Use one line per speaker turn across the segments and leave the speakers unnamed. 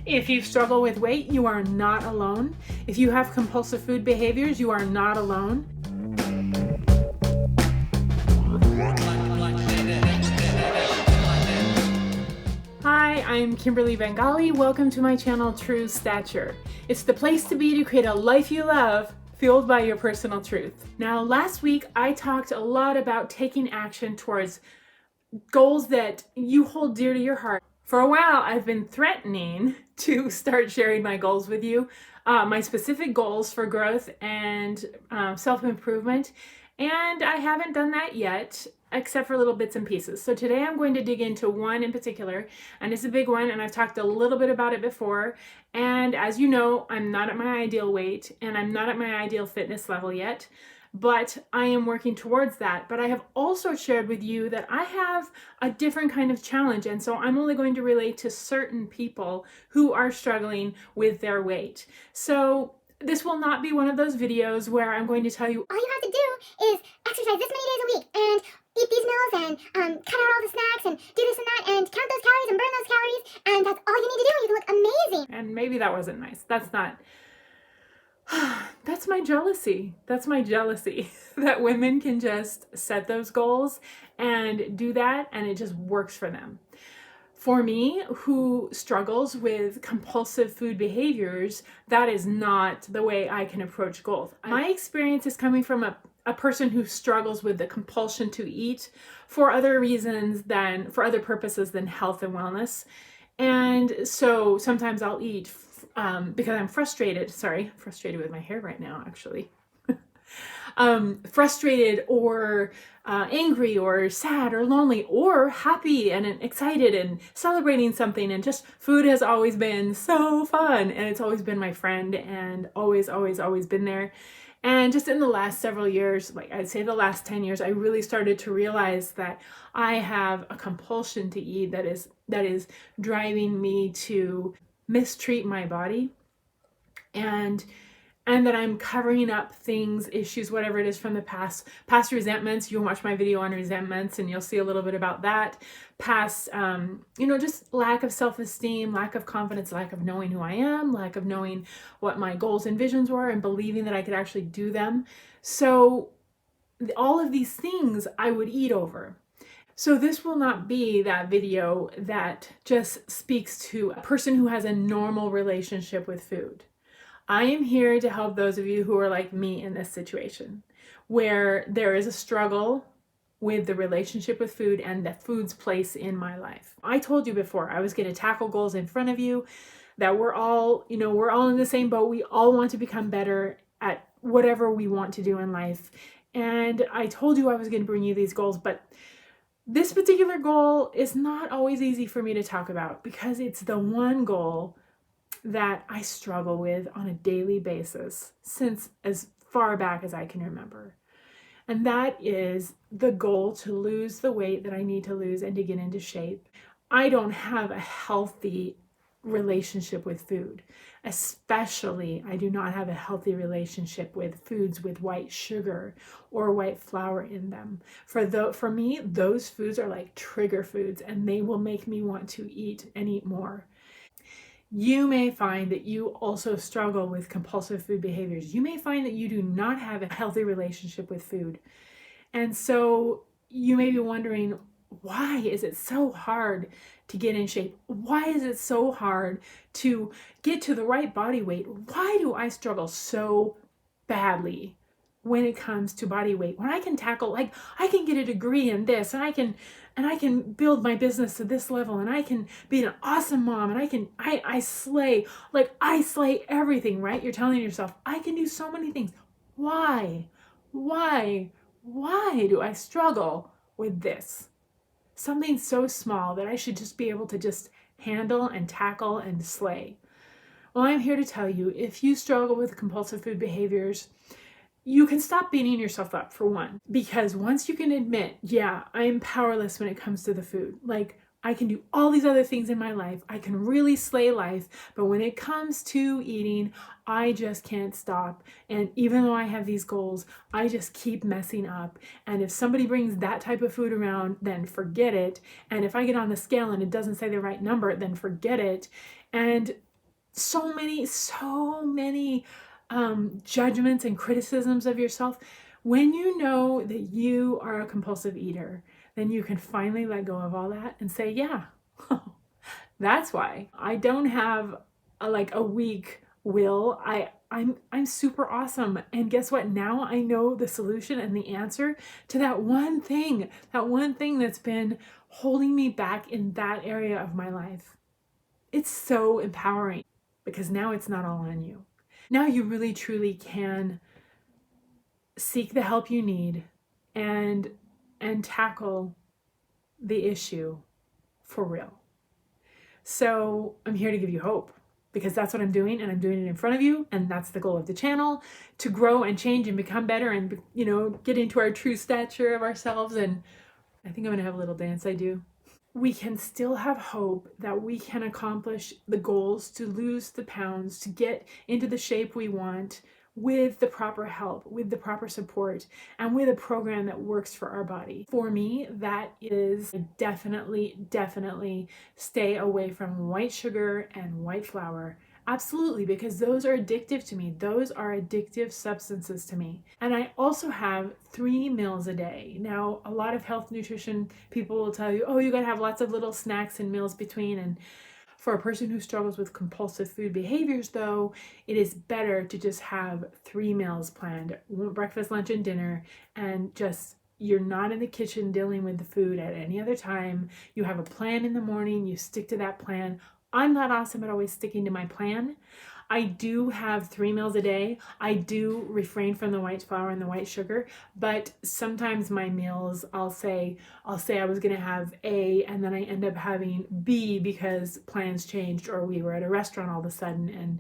If you struggle with weight, you are not alone. If you have compulsive food behaviors, you are not alone. Hi, I'm Kimberly Bengali. Welcome to my channel, True Stature. It's the place to be to create a life you love, fueled by your personal truth. Now, last week I talked a lot about taking action towards goals that you hold dear to your heart. For a while, I've been threatening to start sharing my goals with you, my specific goals for growth and self-improvement, and I haven't done that yet, except for little bits and pieces. So today I'm going to dig into one in particular, and it's a big one, and I've talked a little bit about it before. And as you know, I'm not at my ideal weight, and I'm not at my ideal fitness level yet, but I am working towards that. But I have also shared with you that I have a different kind of challenge, and so I'm only going to relate to certain people who are struggling with their weight. So this will not be one of those videos where I'm going to tell you,
all you have to do is exercise this many days a week and eat these meals and cut out all the snacks and do this and that and count those calories and burn those calories, and that's all you need to do and you can look amazing.
And maybe that wasn't nice. That's not. That's my jealousy. That's my jealousy that women can just set those goals and do that and it just works for them. For me, who struggles with compulsive food behaviors, that is not the way I can approach goals. My experience is coming from a person who struggles with the compulsion to eat for other reasons than, for other purposes than health and wellness. And so sometimes I'll eat because I'm frustrated. Sorry, frustrated with my hair right now, actually. Frustrated or angry or sad or lonely or happy and excited and celebrating something, and just food has always been so fun, and it's always been my friend and always been there. And just in the last several years, like I'd say the last 10 years, I really started to realize that I have a compulsion to eat that is driving me to mistreat my body, and that I'm covering up things, issues, whatever it is from the past resentments. You'll watch my video on resentments and you'll see a little bit about that. Past, just lack of self-esteem, lack of confidence, lack of knowing who I am, lack of knowing what my goals and visions were and believing that I could actually do them. So all of these things I would eat over. So this will not be that video that just speaks to a person who has a normal relationship with food. I am here to help those of you who are like me in this situation, where there is a struggle with the relationship with food and the food's place in my life. I told you before I was going to tackle goals in front of you, that we're all in the same boat. We all want to become better at whatever we want to do in life. And I told you I was going to bring you these goals, but this particular goal is not always easy for me to talk about because it's the one goal that I struggle with on a daily basis since as far back as I can remember. And that is the goal to lose the weight that I need to lose and to get into shape. I don't have a healthy relationship with food. Especially, I do not have a healthy relationship with foods with white sugar or white flour in them. For me, those foods are like trigger foods, and they will make me want to eat and eat more. You may find that you also struggle with compulsive food behaviors. You may find that you do not have a healthy relationship with food. And so you may be wondering, why is it so hard to get in shape? Why is it so hard to get to the right body weight? Why do I struggle so badly when it comes to body weight? When I can tackle, like, I can get a degree in this, and I can build my business to this level, and I can be an awesome mom, and I slay everything, right? You're telling yourself, I can do so many things. Why do I struggle with this? Something so small that I should just be able to just handle and tackle and slay. Well, I'm here to tell you, if you struggle with compulsive food behaviors, you can stop beating yourself up, for one, because once you can admit, yeah, I'm powerless when it comes to the food. Like, I can do all these other things in my life. I can really slay life. But when it comes to eating, I just can't stop. And even though I have these goals, I just keep messing up. And if somebody brings that type of food around, then forget it. And if I get on the scale and it doesn't say the right number, then forget it. And so many judgments and criticisms of yourself. When you know that you are a compulsive eater, then you can finally let go of all that and say, yeah, that's why I don't have a weak will. I'm super awesome. And guess what? Now I know the solution and the answer to that one thing that's been holding me back in that area of my life. It's so empowering because now it's not all on you. Now you really truly can seek the help you need and tackle the issue for real. So I'm here to give you hope because that's what I'm doing, and I'm doing it in front of you, and that's the goal of the channel, to grow and change and become better and, get into our true stature of ourselves. And I think I'm gonna have a little dance I do. We can still have hope that we can accomplish the goals, to lose the pounds, to get into the shape we want, with the proper help, with the proper support, and with a program that works for our body. For me, that is definitely stay away from white sugar and white flour. Absolutely, because those are addictive to me. Those are addictive substances to me. And I also have 3 meals a day. Now, a lot of health nutrition people will tell you, oh, you gotta have lots of little snacks and meals between. And for a person who struggles with compulsive food behaviors, though, it is better to just have 3 meals planned: breakfast, lunch, and dinner, and just you're not in the kitchen dealing with the food at any other time. You have a plan in the morning, you stick to that plan. I'm not awesome at always sticking to my plan. I do have 3 meals a day. I do refrain from the white flour and the white sugar, but sometimes my meals, I'll say I was gonna have A, and then I end up having B because plans changed, or we were at a restaurant all of a sudden. And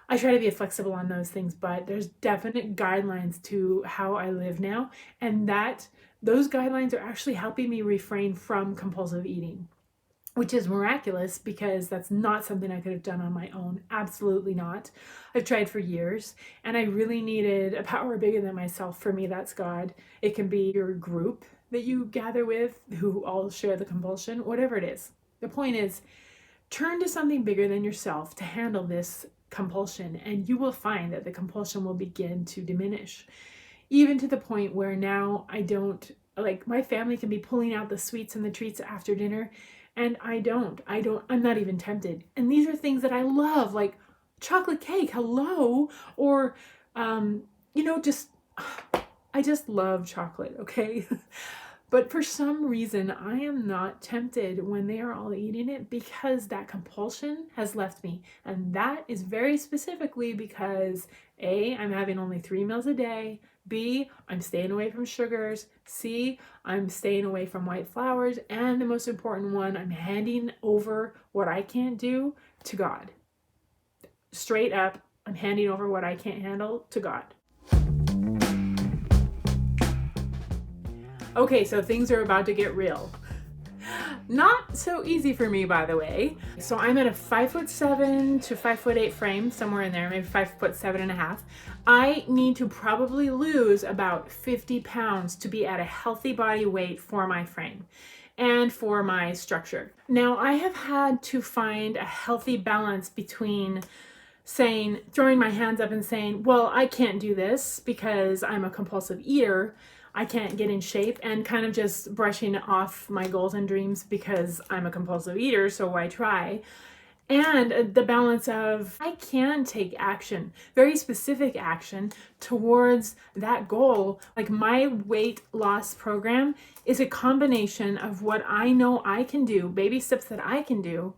I try to be flexible on those things, but there's definite guidelines to how I live now, and those guidelines are actually helping me refrain from compulsive eating, which is miraculous because that's not something I could have done on my own. Absolutely not. I've tried for years, and I really needed a power bigger than myself. For me, that's God. It can be your group that you gather with who all share the compulsion, whatever it is. The point is, turn to something bigger than yourself to handle this compulsion, and you will find that the compulsion will begin to diminish, even to the point where now I don't, my family can be pulling out the sweets and the treats after dinner, and I'm not even tempted. And these are things that I love, like chocolate cake, hello, or, just, I just love chocolate, okay? But for some reason, I am not tempted when they are all eating it because that compulsion has left me. And that is very specifically because A, I'm having only 3 meals a day. B, I'm staying away from sugars. C, I'm staying away from white flours. And the most important one, I'm handing over what I can't do to God. Straight up, I'm handing over what I can't handle to God. Okay, so things are about to get real. Not so easy for me, by the way. So I'm at a 5'7" to 5'8" frame, somewhere in there, maybe 5'7.5". I need to probably lose about 50 pounds to be at a healthy body weight for my frame and for my structure. Now, I have had to find a healthy balance between throwing my hands up and saying, well, I can't do this because I'm a compulsive eater, I can't get in shape, and kind of just brushing off my goals and dreams because I'm a compulsive eater, so why try? And the balance of I can take action, very specific action towards that goal. Like my weight loss program is a combination of what I know I can do, baby steps that I can do,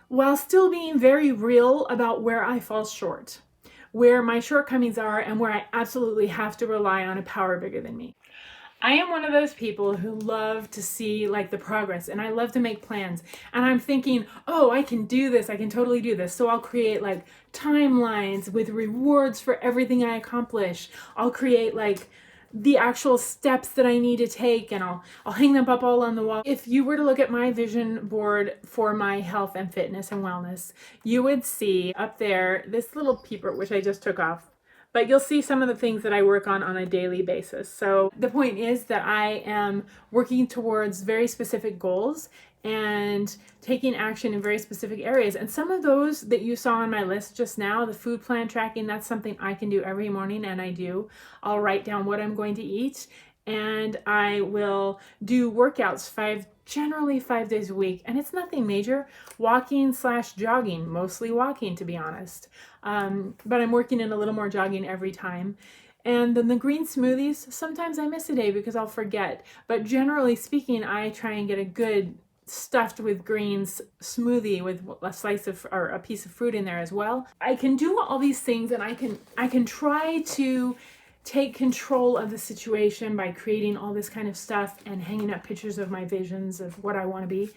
while still being very real about where I fall short, where my shortcomings are, and where I absolutely have to rely on a power bigger than me. I am one of those people who love to see the progress, and I love to make plans, and I'm thinking, oh, I can do this, I can totally do this. So I'll create timelines with rewards for everything I accomplish. I'll create the actual steps that I need to take, and I'll hang them up all on the wall. If you were to look at my vision board for my health and fitness and wellness, you would see up there this little peeper, which I just took off, but you'll see some of the things that I work on a daily basis. So the point is that I am working towards very specific goals, and taking action in very specific areas. And some of those that you saw on my list just now, the food plan tracking, that's something I can do every morning, and I do. I'll write down what I'm going to eat, and I will do workouts generally 5 days a week, and it's nothing major. Walking/jogging, mostly walking, to be honest. But I'm working in a little more jogging every time. And then the green smoothies, sometimes I miss a day because I'll forget. But generally speaking, I try and get a good stuffed with greens smoothie with a slice of or a piece of fruit in there as well. I can do all these things, and I can try to take control of the situation by creating all this kind of stuff and hanging up pictures of my visions of what I want to be.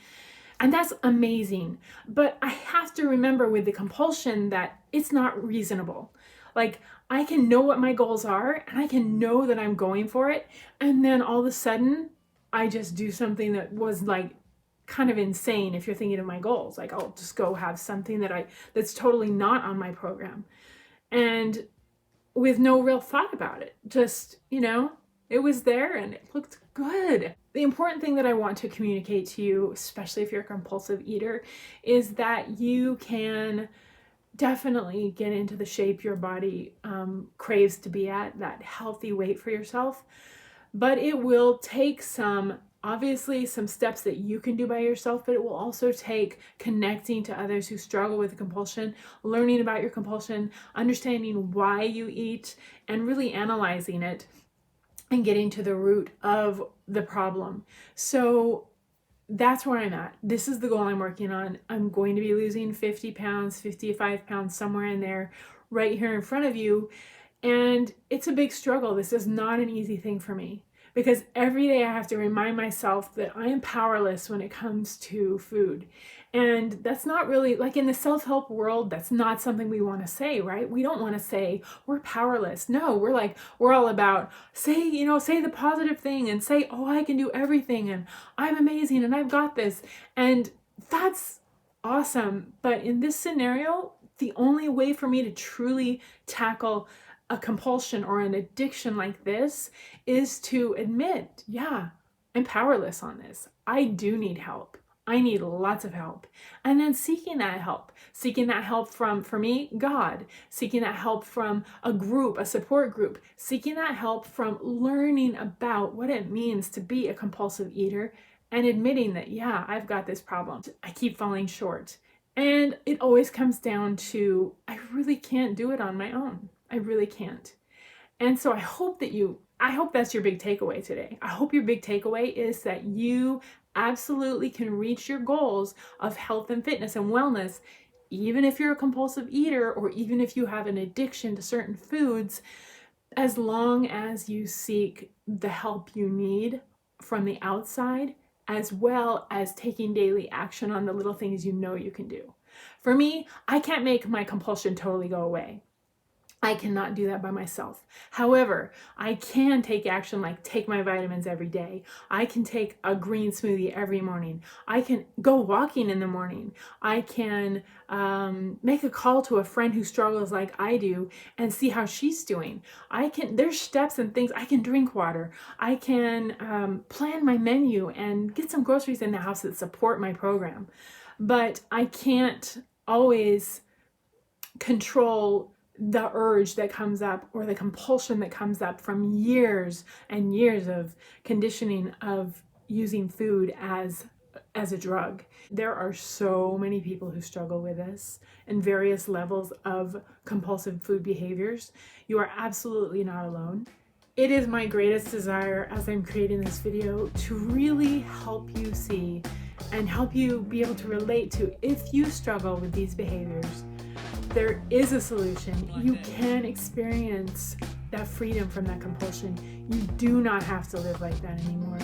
And that's amazing. But I have to remember with the compulsion that it's not reasonable. Like, I can know what my goals are, and I can know that I'm going for it, and then all of a sudden I just do something that was like kind of insane if you're thinking of my goals. Like, I'll just go have something that's totally not on my program, and with no real thought about it. Just, it was there and it looked good. The important thing that I want to communicate to you, especially if you're a compulsive eater, is that you can definitely get into the shape your body craves to be at, that healthy weight for yourself. But it will take obviously some steps that you can do by yourself, but it will also take connecting to others who struggle with compulsion, learning about your compulsion, understanding why you eat, and really analyzing it and getting to the root of the problem. So that's where I'm at. This is the goal I'm working on. I'm going to be losing 50 pounds, 55 pounds, somewhere in there, right here in front of you. And it's a big struggle. This is not an easy thing for me, because every day I have to remind myself that I am powerless when it comes to food. And that's not really, like, in the self-help world, that's not something we want to say, right? We don't want to say we're powerless. No, we're all about say the positive thing and say, oh, I can do everything and I'm amazing and I've got this. And that's awesome. But in this scenario, the only way for me to truly tackle a compulsion or an addiction like this is to admit, yeah, I'm powerless on this. I do need help. I need lots of help. And then seeking that help from, for me, God, seeking that help from a group, a support group, seeking that help from learning about what it means to be a compulsive eater, and admitting that, yeah, I've got this problem. I keep falling short. And it always comes down to, I really can't do it on my own. I really can't. And so I hope that's your big takeaway today. I hope your big takeaway is that you absolutely can reach your goals of health and fitness and wellness, even if you're a compulsive eater or even if you have an addiction to certain foods, as long as you seek the help you need from the outside, as well as taking daily action on the little things you can do. For me, I can't make my compulsion totally go away. I cannot do that by myself. However, I can take action, like take my vitamins every day. I can take a green smoothie every morning. I can go walking in the morning. I can make a call to a friend who struggles like I do and see how she's doing. There's steps and things. I can drink water. I can plan my menu and get some groceries in the house that support my program. But I can't always control the urge that comes up or the compulsion that comes up from years and years of conditioning of using food as a drug. There are so many people who struggle with this and various levels of compulsive food behaviors. You are absolutely not alone. It is my greatest desire as I'm creating this video to really help you see and help you be able to relate to, if you struggle with these behaviors, there is a solution. You can experience that freedom from that compulsion. You do not have to live like that anymore.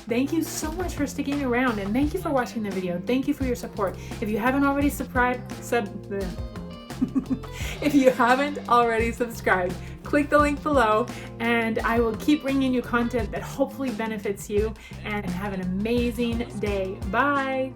Thank you so much for sticking around, and thank you for watching the video. Thank you for your support. If you haven't already subscribed, click the link below, and I will keep bringing you content that hopefully benefits you, and have an amazing day. Bye.